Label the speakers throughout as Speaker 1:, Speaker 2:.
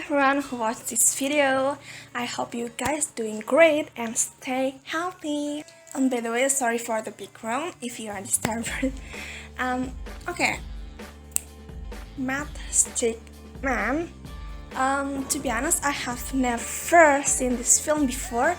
Speaker 1: everyone who watched this video. I hope you guys doing great and stay healthy. And by the way, sorry for the background if you are disturbed. Okay. Matchstick Man. To be honest, I have never seen this film before,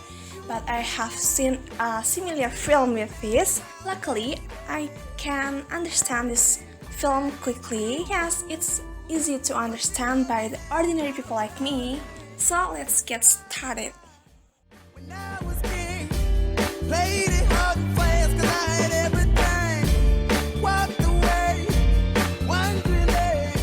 Speaker 1: but I have seen a similar film with this. Luckily, I can understand this film quickly. Yes, it's easy to understand by the ordinary people like me. So let's get started. When I was king, played it hard and fast 'cause I had everything. Walked away, wondering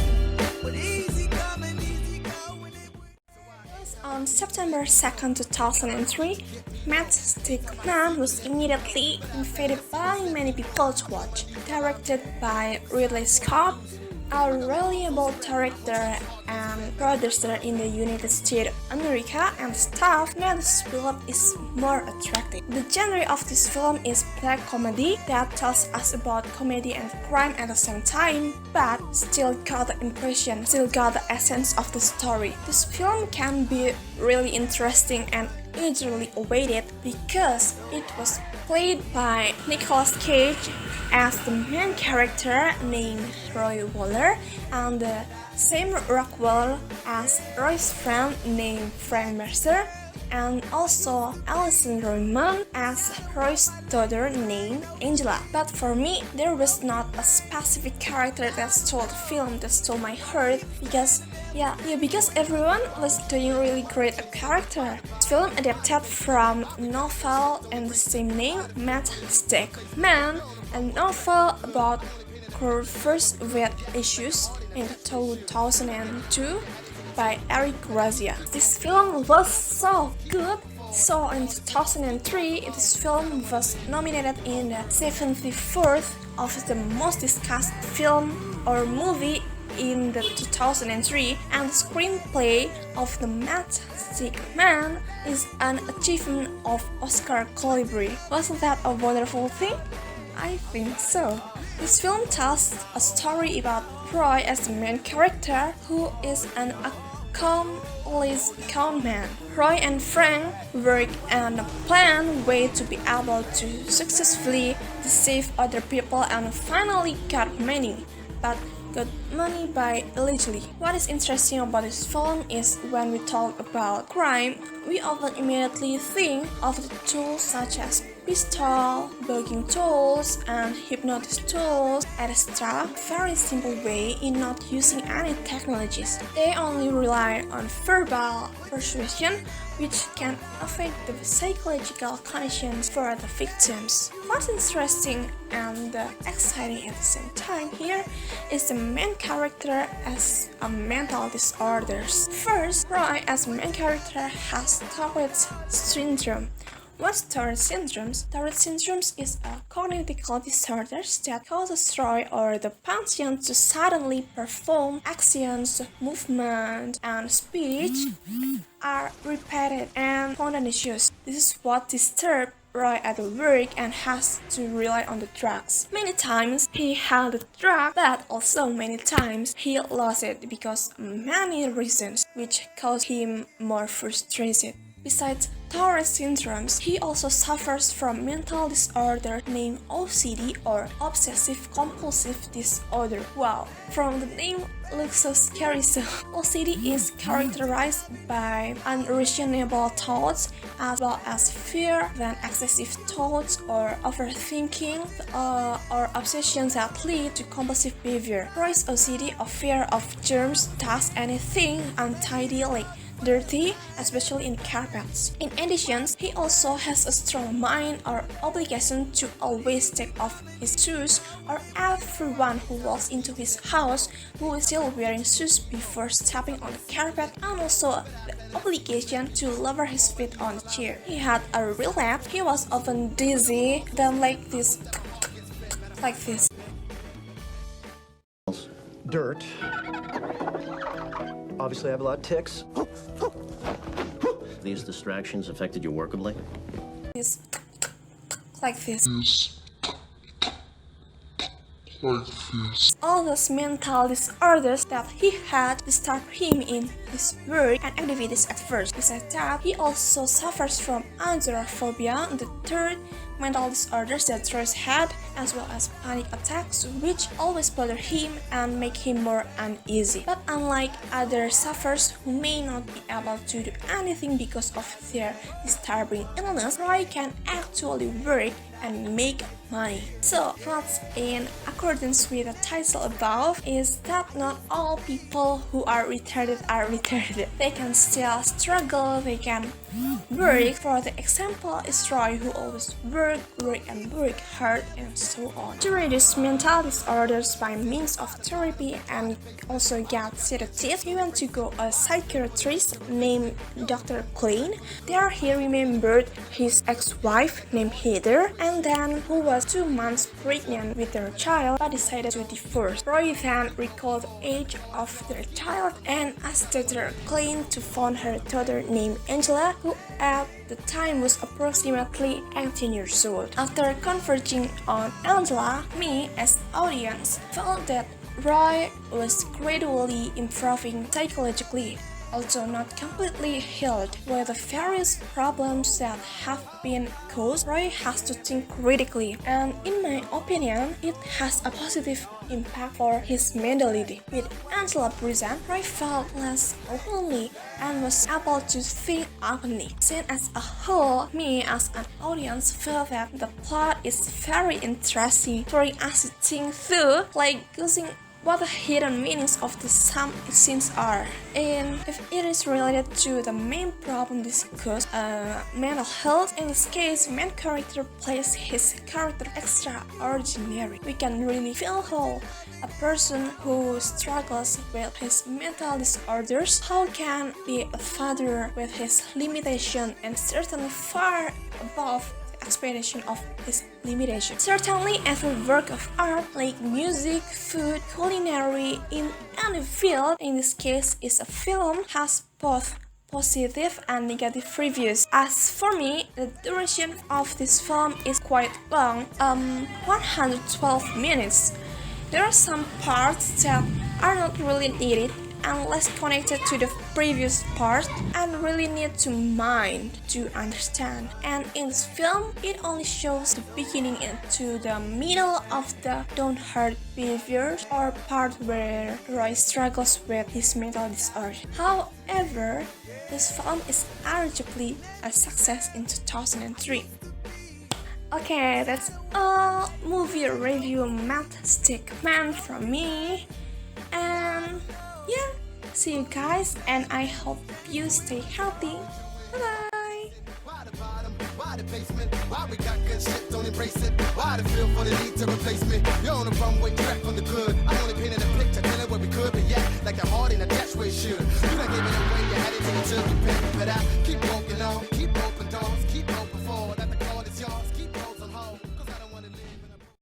Speaker 1: what easy come and easy go when it was. On September 2nd, 2003, Matchstick Man was immediately invited by many people to watch. Directed by Ridley Scott, a reliable director and producer in the United States of America and stuff made this film is more attractive. The genre of this film is black comedy that tells us about comedy and crime at the same time, but still got the impression, still got the essence of the story. This film can be really interesting and eagerly awaited because it was played by Nicolas Cage as the main character named Roy Waller and Sam Rockwell as Roy's friend named Frank Mercer, and also Alison Roman as Roy's daughter named Angela. But for me, there was not a specific character that stole the film, that stole my heart, because because everyone was doing really great a character. This film adapted from a novel and the same name, Matchstick Man, a novel about curvers with issues in 2002 by Eric Grazia. This film was so good. So in 2003, this film was nominated in the 74th of the most discussed film or movie in the 2003, and the screenplay of The Matchstick Man is an achievement of Oscar caliber. Wasn't that a wonderful thing? I think so. This film tells a story about Roy as the main character, who is an accomplice conman. Roy and Frank work on a planned way to be able to successfully deceive other people and finally get money, but got money by illegally. What is interesting about this film is when we talk about crime, we often immediately think of the tools such as pistol, bugging tools, and hypnotic tools, etc. Very simple way in not using any technologies. They only rely on verbal persuasion, which can affect the psychological conditions for the victims. What's interesting and exciting at the same time here is the main character as a mental disorders. First, Roy as main character has Tourette's syndrome. What's Tourette's syndrome? Tourette's syndrome is a cognitive disorder that causes Roy or the patient to suddenly perform actions, movement, and speech are repeated and spontaneous. This is what disturbs Roy at work and has to rely on the drugs. Many times he had the drug, but also many times he lost it because of many reasons, which caused him more frustrated. Besides Tourette's syndrome, he also suffers from mental disorder named OCD or Obsessive Compulsive Disorder. Wow, from the name looks so scary. So OCD is characterized by unreasonable thoughts as well as fear, then excessive thoughts or overthinking or obsessions that lead to compulsive behavior. Roy's OCD or fear of germs does anything untidy like dirty, especially in carpets. In addition, he also has a strong mind or obligation to always take off his shoes, or everyone who walks into his house who is still wearing shoes before stepping on the carpet, and also the obligation to lower his feet on the chair. He had a relapse. He was often dizzy, then like this.
Speaker 2: Dirt. Obviously, I have a lot of ticks.
Speaker 3: These distractions affected you workably?
Speaker 1: Like this. All those mental disorders that he had disturbed him in his work and activities at first. Besides that, he also suffers from agoraphobia, the third mental disorders that Troy had, as well as panic attacks, which always bother him and make him more uneasy. But unlike other sufferers who may not be able to do anything because of their disturbing illness, Roy can actually work and make money. So, what's in accordance with the title above is that not all people who are retarded are retarded. They can still struggle, they can work. For the example is Roy, who always work hard and so on. To reduce mental disorders by means of therapy and also get sedatives, he went to go a psychiatrist named Dr. Klein. There he remembered his ex-wife named Heather, and then who was 2 months pregnant with their child but decided to divorce. Roy then recalled the age of their child and asked Dr. Klein to phone her daughter named Angela, who at the time was approximately 18 years old. After converging on Angela, me as audience felt that Roy was gradually improving psychologically, although not completely healed. With the various problems that have been caused, Roy has to think critically, and in my opinion, it has a positive impact for his mentality. With Angela present, Roy felt less lonely and was able to think openly. Seen as a whole, me as an audience felt that the plot is very interesting, throwing us to think through, like using what the hidden meanings of the some scenes are, and if it is related to the main problem discussed, mental health. In this case, main character plays his character extraordinary. We can really feel how a person who struggles with his mental disorders, how can be a father with his limitation and certainly far above expectation of his limitation. Certainly, every work of art like music, food, culinary, in any field, in this case is a film, has both positive and negative reviews. As for me, the duration of this film is quite long, 112 minutes. There are some parts that are not really needed and less connected to the previous part and really need to mind to understand. And in this film, it only shows the beginning into the middle of the don't hurt behaviors or part where Roy struggles with his mental disorder. However, this film is arguably a success in 2003. Okay, that's all movie review Matchstick Man from me. And yeah, see you guys, and I hope you stay healthy. Bye-bye.
Speaker 2: Why the basement? Why we got good shit, don't embrace it? Why the feel for the need to replace me? You're on the runway, track from the good. I only painted a picture, telling what we could, but yeah, like the heart in a dash where it should. You done gave it away, you had it till you took your pen, but I keep walking on.